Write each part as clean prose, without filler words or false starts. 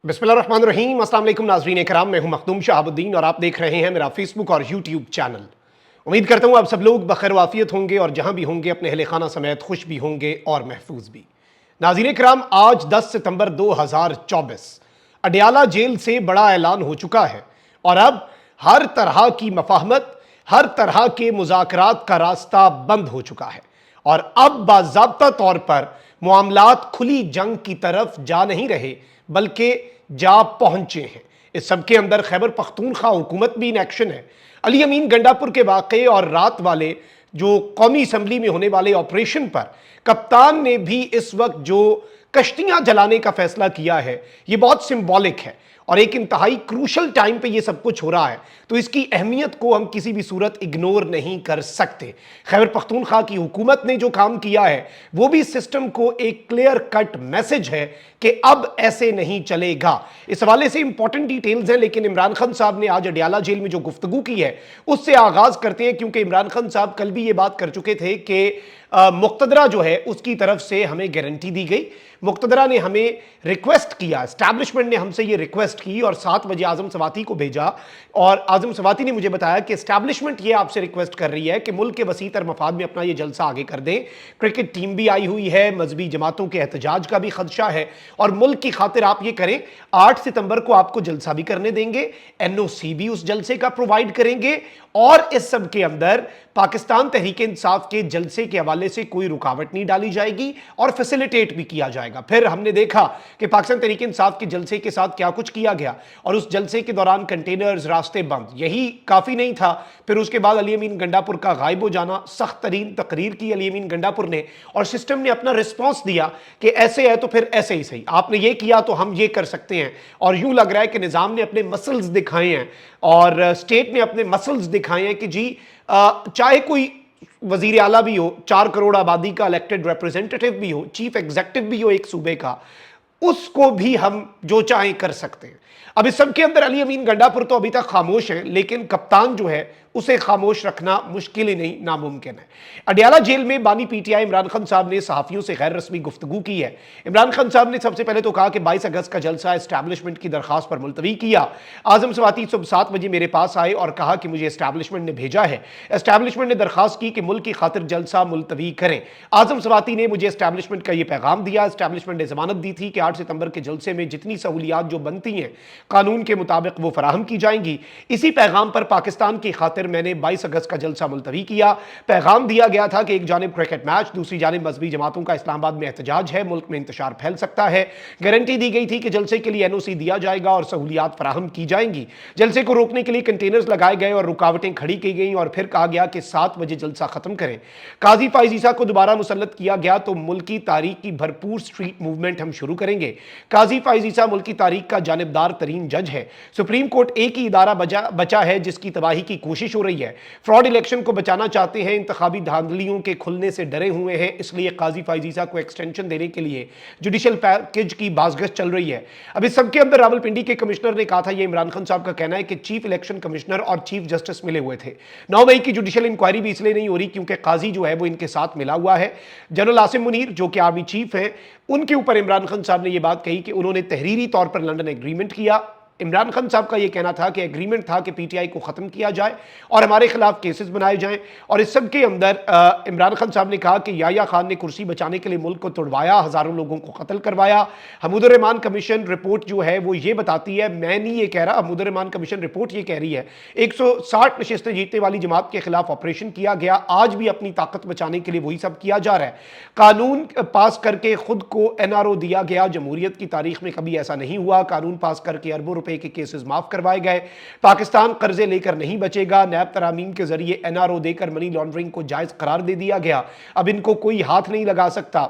बिस्मिल्लाहिर्रहमानिर्रहीम। अस्सलाम वालेकुम नाज़रीन इकराम, मैं हूं मखदूम शहाबुद्दीन और आप देख रहे हैं मेरा फेसबुक और यूट्यूब चैनल। उम्मीद करता हूं आप सब लोग बखैर वाफियत होंगे और जहां भी होंगे अपने अहले खाना समेत खुश भी होंगे और महफूज भी। नाज़रीन इकराम, आज 10 सितंबर 2024 अडयाला जेल से बड़ा ऐलान हो चुका है और अब हर तरह की मफाहमत, हर तरह के मुज़ाकरात का रास्ता बंद हो चुका है और अब बाज़ाब्ता तौर पर मामलात खुली जंग की तरफ जा नहीं रहे बल्कि जा पहुंचे हैं। इस सबके अंदर खैबर पख्तूनख्वा हुकूमत भी इन एक्शन है। अली अमीन गंडापुर के वाक़े और रात वाले जो कौमी असम्बली में होने वाले ऑपरेशन पर कप्तान ने भी इस वक्त जो कश्तियां जलाने का फैसला किया है, ये बहुत सिंबॉलिक है और एक इंतहाई क्रूशल टाइम पे ये सब कुछ हो रहा है, तो इसकी अहमियत को हम किसी भी सूरत इग्नोर नहीं कर सकते। खैबर पख्तूनख्वा की हुकूमत ने जो काम किया है वो भी सिस्टम को एक क्लियर कट मैसेज है कि अब ऐसे नहीं चलेगा। इस हवाले से इंपॉर्टेंट डिटेल्स हैं, लेकिन इमरान खान साहब ने आज अडयाला जेल में जो गुफ्तगू की है उससे आगाज करते हैं, क्योंकि इमरान खान साहब कल भी ये बात कर चुके थे कि मुक्तदरा जो है उसकी तरफ से हमें गारंटी दी गई। मुक्तदरा ने हमें रिक्वेस्ट किया, एस्टैब्लिशमेंट ने हमसे ये रिक्वेस्ट की और 7 बजे आजम सवाती को भेजा और आजम सवाती ने मुझे बताया कि एस्टैब्लिशमेंट ये आपसे रिक्वेस्ट कर रही है कि मुल्क के वसी तर मफाद में अपना ये जलसा आगे कर दें। क्रिकेट टीम भी आई हुई है, मजहबी जमातों के एहतजाज का भी खदशा है और मुल्क की खातिर आप ये करें, 8 सितंबर को आपको जलसा भी करने देंगे, एनओसी भी उस जलसे का प्रोवाइड करेंगे और इस सब के अंदर पाकिस्तान तहरीक इंसाफ के जलसे के हवाले से कोई रुकावट नहीं डाली जाएगी और फैसिलिटेट भी किया जाएगा। फिर हमने देखा कि पाकिस्तान तहरीक इंसाफ के जलसे के साथ क्या कुछ किया गया और उस जलसे के दौरान कंटेनर्स, रास्ते बंद। यही काफी नहीं था, फिर उसके बाद अली अमीन गंडापुर का गायब हो जाना, सख्त तरीन तकरीर की अली अमीन गंडापुर ने और सिस्टम ने अपना रिस्पॉन्स दिया कि ऐसे है तो फिर ऐसे ही सही, आपने ये किया तो हम ये कर सकते हैं। और यूं लग रहा है कि निजाम ने अपने मसल्स दिखाए हैं और स्टेट ने अपने मसल्स दिखाए हैं कि जी चाहे कोई वजीर आला भी हो, 4 करोड़ आबादी का इलेक्टेड रिप्रेजेंटेटिव भी हो, चीफ एग्जीक्यूटिव भी हो एक सूबे का, उसको भी हम जो चाहें कर सकते हैं। अब इस सब के अंदर अली अमीन गंडापुर तो अभी तक खामोश है, लेकिन कप्तान जो है उसे खामोश रखना मुश्किल ही नहीं, नामुमकिन है। अडयाला जेल में बानी पीटीआई इमरान खान साहब ने सहाफियों से गैर रस्मी गुफ्तगू की है। इमरान खान साहब ने सबसे पहले तो कहा कि 22 अगस्त का जलसा एस्टैब्लिशमेंट की दरखास्त पर मुलतवी किया। आजम सवाती सुबह 7 बजे मेरे पास आए और कहा कि मुझे एस्टैब्लिशमेंट ने भेजा है। एस्टैब्लिशमेंट ने दरखास्त की कि मुल्क की खातिर जलसा मुलतवी करें। आजम सवाती ने मुझे एस्टैब्लिशमेंट का यह पैगाम दिया। एस्टैब्लिशमेंट ने जमानत दी थी कि 8 सितंबर के जलसे में जितनी सहूलियात जो बनती हैं कानून के मुताबिक वो फराहम की जाएंगी। इसी पैगाम पर पाकिस्तान की खातिर मैंने 22 अगस्त का जलसा मुलतवी किया। पैगाम दिया गया था कि एक जानिब क्रिकेट मैच, दूसरी जानिब मजहबी जमातों का इस्लामाबाद में एहतजाज है, मुल्क में इंतशार फैल सकता है। गारंटी दी गई थी कि जलसे के लिए एनओसी दिया जाएगा और सहूलियात फराहम की जाएंगी। जलसे को रोकने के लिए कंटेनर्स लगाए गए और रुकावटें खड़ी की गई और फिर कहा गया कि 7 बजे जलसा खत्म करें। काजी फाइज ईसा को दोबारा मुसल्लत किया गया तो मुल्क की तारीख की भरपूर स्ट्रीट मूवमेंट हम शुरू करेंगे। काजी फाइज ईसा मुल्क की तारीख का जानिबदार तरीन जज है। सुप्रीम कोर्ट एक ही इदारा बचा है जिसकी तबाही की कोशिश हो रही है। फ्रॉड इलेक्शन को बचाना चाहते हैं, इंतखाबी धांधलियों के खुलने से डरे हुए हैं, इसलिए काजी फाइज ईसा को एक्सटेंशन देने के लिए जुडिशल पैकेज की बाज़गश्त चल रही है। अब इस सबके अंदर रावलपिंडी के कमिश्नर ने कहा था, यह इमरान खान साहब का कहना है कि चीफ इलेक्शन कमिश्नर और चीफ जस्टिस मिले हुए थे। 9 मई की जुडिशल इंक्वायरी भी इसलिए नहीं हो रही क्योंकि काजी जो है वो इनके साथ मिला हुआ है। जनरल आसिम मुनीर जो कि आर्मी चीफ है, उनके ऊपर इमरान खान साहब ने यह बात कही कि उन्होंने तहरीरी तौर पर लंदन एग्रीमेंट किया। इमरान खान साहब का यह कहना था कि एग्रीमेंट था कि पीटीआई को खत्म किया जाए और हमारे खिलाफ केसेस बनाए जाएं। और इस सब के अंदर इमरान खान साहब ने कहा कि याया खान ने कुर्सी बचाने के लिए मुल्क को तोड़वाया, हजारों लोगों को कत्ल करवाया। हमूदुर रहमान कमीशन रिपोर्ट जो है वो ये बताती है, मैं नहीं ये कह रहा, हमूदुर रहमान कमीशन रिपोर्ट ये कह रही है 160 नशिस्तें जीतने वाली जमात के खिलाफ ऑपरेशन किया गया। आज भी अपनी ताकत बचाने के लिए वही सब किया जा रहा है। कानून पास करके खुद को एनआरओ दिया गया, जमहूरियत की तारीख में कभी ऐसा नहीं हुआ। कानून पास करके अरबों रुपए के केसेस माफ करवाए गए। पाकिस्तान कर्जे लेकर नहीं बचेगा। नैब तरामीम के जरिए एनआरओ देकर मनी लॉन्ड्रिंग को जायज करार दे दिया गया। अब इनको कोई हाथ नहीं लगा सकता।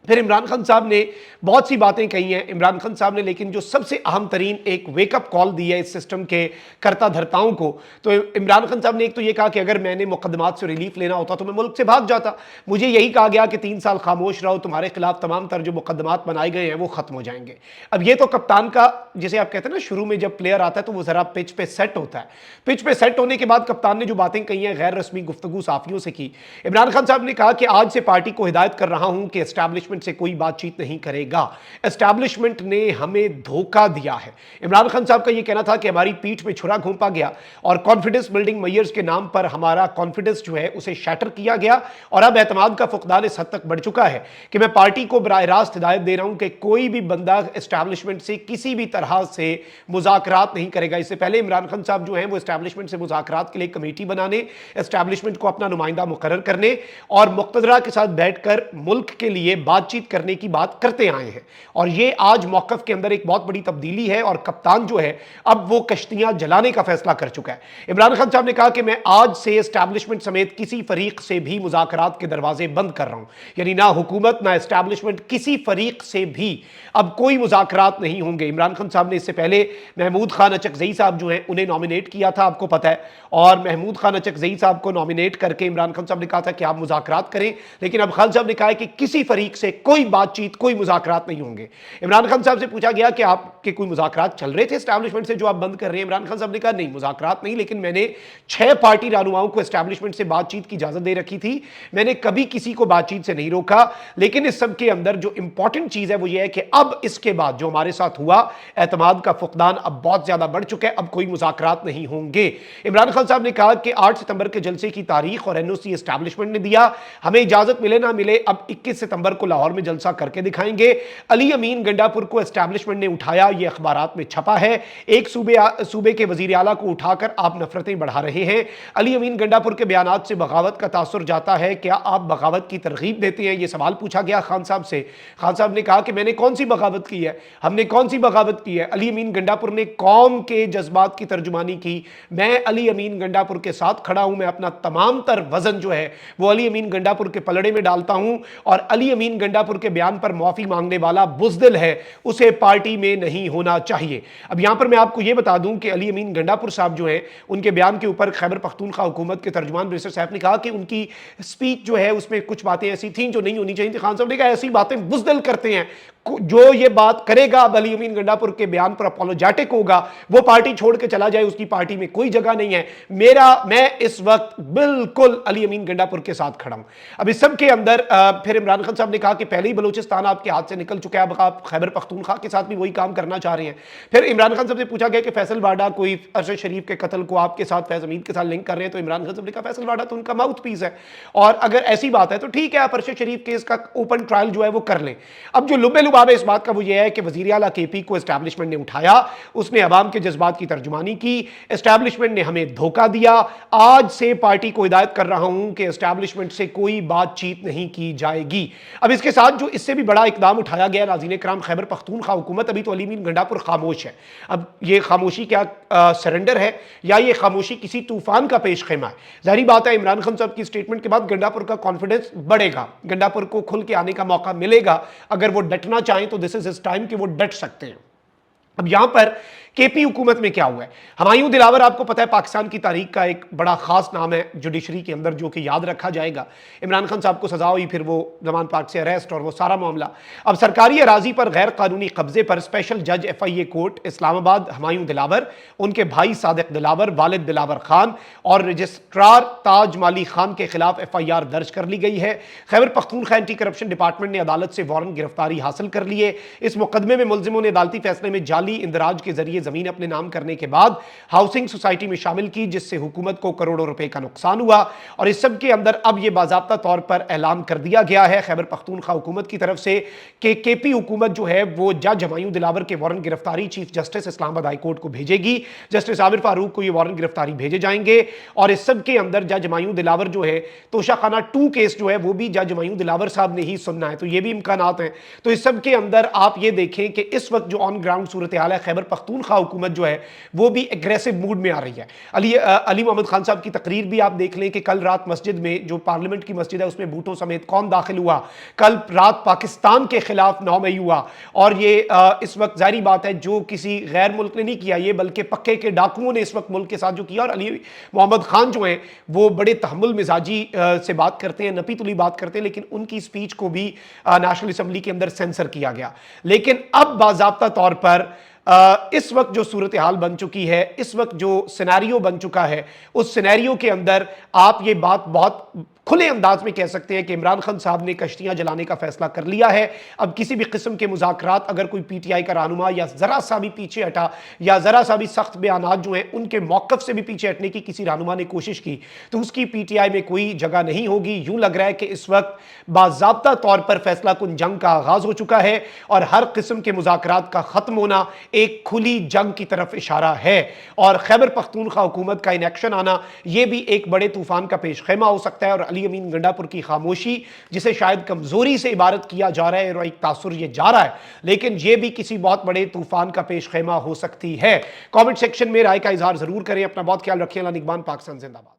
फिर इमरान खान साहब ने बहुत सी बातें कही हैं। इमरान खान साहब ने लेकिन जो सबसे अहम तरीन एक वेकअप कॉल दी है इस सिस्टम के करता धरताओं को, तो इमरान खान साहब ने एक तो ये कहा कि अगर मैंने मुकदमात से रिलीफ लेना होता तो मैं मुल्क से भाग जाता। मुझे यही कहा गया कि 3 साल खामोश रहो, तुम्हारे खिलाफ तमाम तर जो मुकदमात बनाए गए हैं वो खत्म हो जाएंगे। अब ये तो कप्तान का, जिसे आप कहते हैं ना, शुरू में जब प्लेयर आता है तो वो जरा पिच पे सेट होता है। पिच पे सेट होने के बाद कप्तान ने जो बातें कही हैं, गैर रस्मी गुफ्तगू साफियों से की। इमरान खान साहब ने कहा कि आज से पार्टी को हिदायत कर रहा हूं कि एस्टैब्लिशमेंट एस्टैब्लिशमेंट से कोई बातचीत नहीं करेगा। एस्टैब्लिशमेंट ने हमें धोखा दिया है। इमरान खान साहब का यह कहना था कि हमारी पीठ में छुरा घोंपा गया और कॉन्फिडेंस बिल्डिंग मेजर्स के नाम पर हमारा कॉन्फिडेंस जो है उसे शैटर किया गया और अब एतमाद का फुकदान इस हद तक बढ़ चुका है कि मैं पार्टी को बराह रास्त हिदायत दे रहा हूं कि कोई भी बंदा एस्टैब्लिशमेंट से किसी भी तरह से मुज़ाकरात नहीं करेगा। इससे पहले इमरान खान साहब जो हैं वो एस्टैब्लिशमेंट से मुज़ाकरात के लिए कमेटी बनाने, एस्टैब्लिशमेंट को अपना नुमाइंदा मुकर्रर करने और मुक़्तदरा के साथ बैठकर मुल्क के लिए बातचीत करने की बात करते आए हैं और ये आज मौक़िफ़ के अंदर एक बहुत बड़ी तब्दीली है और कप्तान जो है अब वो कश्तियां जलाने का फैसला कर चुका है। इमरान खान साहब ने कहा कि मैं आज से एस्टैब्लिशमेंट समेत किसी फरीक से भी मुज़ाकरात के दरवाजे बंद कर रहा हूं, यानी ना हुकूमत ना एस्टैब्लिशमेंट, किसी फरीक से भी अब कोई मुज़ाकरात नहीं होंगे। इमरान खान साहब ने इससे पहले महमूद खान अचकज़ई साहब जो हैं उन्हें नॉमिनेट किया था, आपको पता है, और महमूद खान अचकज़ई साहब को नॉमिनेट करके इमरान खान साहब ने कहा था कि आप मुज़ाकरात करें, लेकिन अब खान साहब ने कहा है कि किसी फरीक से कोई बातचीत, कोई मुज़ाकरात नहीं होंगे। इमरान खान साहब से पूछा गया कि आपके कोई मुज़ाकरात चल रहे थे एस्टैब्लिशमेंट से जो आप बंद कर रहे हैं? इमरान खान साहब ने कहा नहीं, मुज़ाकरात नहीं, लेकिन मैंने 6 पार्टी रहनुमाओं को एस्टैब्लिशमेंट से बातचीत की इजाजत दे रखी थी, मैंने कभी किसी को बातचीत से नहीं रोका। लेकिन इस सब के अंदर जो इंपॉर्टेंट चीज है वो ये है कि अब इसके बाद जो हमारे साथ हुआ, एतमाद का फुकदान अब बहुत ज्यादा बढ़ चुका है, अब कोई मुज़ाकरात नहीं होंगे। इमरान खान साहब ने कहा कि 8 सितंबर के जलसे की तारीख और एनओसी एस्टैब्लिशमेंट ने दिया, हमें इजाजत मिले ना मिले अब 21 सितंबर को लाहौर में जलसा करके दिखाएंगे। अली अमीन गंडापुर को एस्टैब्लिशमेंट ने उठाया, यह अखबारात में छपा है। एक सूबे के वजीर आला को उठाकर आप नफरतें बढ़ा रहे हैं। अली अमीन गंडापुर के बयानात से बगावत का तासुर जाता है, क्या आप बगावत की तरगीब देते हैं? यह सवाल पूछा गया खान साहब से। खान साहब ने कहा कि मैंने कौन सी बगावत की है, हमने कौन सी बगावत की है? अली अमीन गंडापुर ने कौम के जज्बात की तर्जुमानी की। मैं अली अमीन गंडापुर के साथ खड़ा हूं, मैं अपना तमाम तर वजन जो है वो अली अमीन गंडापुर के पलड़े में डालता हूं और अली अमीन गंडापुर के बयान पर माफी मांगने वाला बुज़दिल है, उसे पार्टी में नहीं होना चाहिए। अब यहां पर मैं आपको यह बता दूं कि अली अमीन गंडापुर साहब जो है उनके बयान के ऊपर खैबर पख्तूनख्वा हुकूमत के तर्जुमान बैरिस्टर साहब ने कहा कि उनकी स्पीच जो है उसमें कुछ बातें ऐसी थीं जो नहीं होनी चाहिए थी। खान साहब ने कहा ऐसी बातें बुज़दिल करते हैं, जो ये बात करेगा अब अली अमीन गंडापुर के बयान पर अपोलोजेटिक होगा वो पार्टी छोड़ के चला जाए, उसकी पार्टी में कोई जगह नहीं है। मैं इस वक्त बिल्कुल अली अमीन गंडापुर के साथ खड़ा हूं। अब इस सब के अंदर फिर इमरान खान साहब ने कहा कि पहले ही बलूचिस्तान आपके हाथ से निकल चुका है, अब आप खैबर पख्तूनख्वा के साथ भी वही काम करना चाह रहे हैं। फिर इमरान खान साहब से पूछा गया कि फैसल वाडा कोई अरशद शरीफ के कत्ल को आपके साथ फैज हमीद के साथ लिंक कर रहे हैं, तो इमरान खान साहब ने कहा फैसल वाडा तो उनका माउथ पीस है और अगर ऐसी बात है तो ठीक है, आप अरशद शरीफ केस का ओपन ट्रायल जो है वो कर लें। अब जो लुबे लुबाब है इस बात का वो ये है कि वजीर आला केपी को एस्टैब्लिशमेंट ने उठाया, उसने अवाम के जज्बात की तर्जुमानी की, एस्टैब्लिशमेंट ने हमें धोखा दिया। आज से पार्टी को हिदायत कर रहा हूं कि एस्टैब्लिशमेंट से कोई बातचीत नहीं की जाएगी। अब इसके साथ जो इससे भी बड़ा इकदाम उठाया गया नाज़रीन कराम, खैबर पख्तूनख्वा हुकूमत अभी तो अली अमीन गंडापुर खामोश है। अब ये खामोशी क्या सरेंडर है या ये खामोशी किसी तूफान का पेश खेमा है? जाहिर बात है इमरान खान साहब की स्टेटमेंट के बाद गंडापुर का कॉन्फिडेंस बढ़ेगा, गंडापुर को खुल के आने का मौका मिलेगा। अगर वो डटना चाहें तो दिस इज हिज टाइम कि वो डट सकते हैं। अब यहां पर केपी हुकूमत में क्या हुआ है? हुमायूं दिलावर आपको पता है पाकिस्तान की तारीख का एक बड़ा खास नाम है जुडिशरी के अंदर जो कि याद रखा जाएगा। इमरान खान साहब को सजा हुई, फिर वो जमान पार्क से अरेस्ट और वो सारा मामला। अब सरकारी अराजी पर गैर कानूनी कब्जे पर स्पेशल जज FIA कोर्ट इस्लामाबाद हुमायूं दिलावर, उनके भाई सादिक दिलावर, वालिद दिलावर खान और रजिस्ट्रार ताज माली खान के खिलाफ FIR दर्ज कर ली गई है। Khyber Pakhtunkhwa anti corruption department ने अदालत से वारंट गिरफ्तारी हासिल कर लिए। इस मुकदमे में मुलजिमों ने अदालती फैसले में जाली इंदराज के जरिए जमीन अपने नाम करने के बाद हाउसिंग सोसाइटी में शामिल की, जिससे हुकूमत को करोड़ों रुपए का नुकसान हुआ। और इस सब के अंदर अब यह बाज़ाब्ता तौर पर ऐलान कर दिया गया है खैबर पख्तूनख्वा हुकूमत की तरफ से कि केपी हुकूमत जो है वो जज हुमायूं दिलावर के वारंट गिरफ्तारी chief justice Islamabad high court को भेजेगी। जस्टिस आमिर फारूक को ये वारंट गिरफ्तारी भेजे जाएंगे और इस सब के अंदर जज हुमायूं दिलावर जो है, तोशाखाना 2 केस जो है वो भी जज हुमायूं दिलावर साहब ने ही सुनना है, तो ये भी इम्कानात हैं। तो इस सब के अंदर आप ये देखें कि इस वक्त जो ऑन ग्राउंड सूरत हाल है, खैबर पख्तूनख्वा हुकूमत जो है वो भी एग्रेसिव मूड में आ रही है। अली मोहम्मद खान साहब की तकरीर भी आप देख लें कि कल रात मस्जिद में, जो पार्लियामेंट की मस्जिद है उसमें भूटो समेत कौन दाखिल हुआ, कल रात पाकिस्तान के खिलाफ 9 मई हुआ। और ये इस वक्त जाहिर बात है जो किसी गैर मुल्क ने नहीं किया, ये बल्कि पक्के के डाकुओं ने इस वक्त मुल्क के साथ जो किया। और अली मोहम्मद खान जो हैं वो बड़े तहम्मुल मिजाजी से बात करते हैं, नपी तुली बात करते हैं, लेकिन उनकी स्पीच को भी नेशनल असम्बली के अंदर सेंसर किया गया। लेकिन अब बाज़ाब्ता तौर पर इस वक्त जो सूरत हाल बन चुकी है, इस वक्त जो सिनेरियो बन चुका है, उस सिनेरियो के अंदर आप ये बात बहुत کھلے انداز میں کہہ سکتے ہیں کہ عمران خان صاحب نے کشتیاں جلانے کا فیصلہ کر لیا ہے. اب کسی بھی قسم کے مذاکرات اگر کوئی پی ٹی آئی کا رہنما یا ذرا سا بھی پیچھے ہٹا یا ذرا سا بھی سخت بیانات جو ہیں ان کے موقف سے بھی پیچھے ہٹنے کی کسی رہنما نے کوشش کی تو اس کی پی ٹی آئی میں کوئی جگہ نہیں ہوگی. یوں لگ رہا ہے کہ اس وقت باضابطہ طور پر فیصلہ کن جنگ کا آغاز ہو چکا ہے اور ہر قسم کے مذاکرات کا ختم ہونا ایک کھلی جنگ کی طرف اشارہ ہے. اور خیبر پختونخوا حکومت کا انیکشن آنا یہ بھی ایک بڑے طوفان کا پیش خیمہ ہو سکتا ہے. اور علی امین گنڈا پور کی خاموشی جسے شاید کمزوری سے عبارت کیا جا رہا ہے اور ایک تاثر یہ جا رہا ہے لیکن یہ بھی کسی بہت بڑے طوفان کا پیش خیمہ ہو سکتی ہے. کامنٹ سیکشن میں رائے کا اظہار ضرور کریں. اپنا بہت خیال رکھیں. اللہ نگہبان. پاکستان زندہ باد.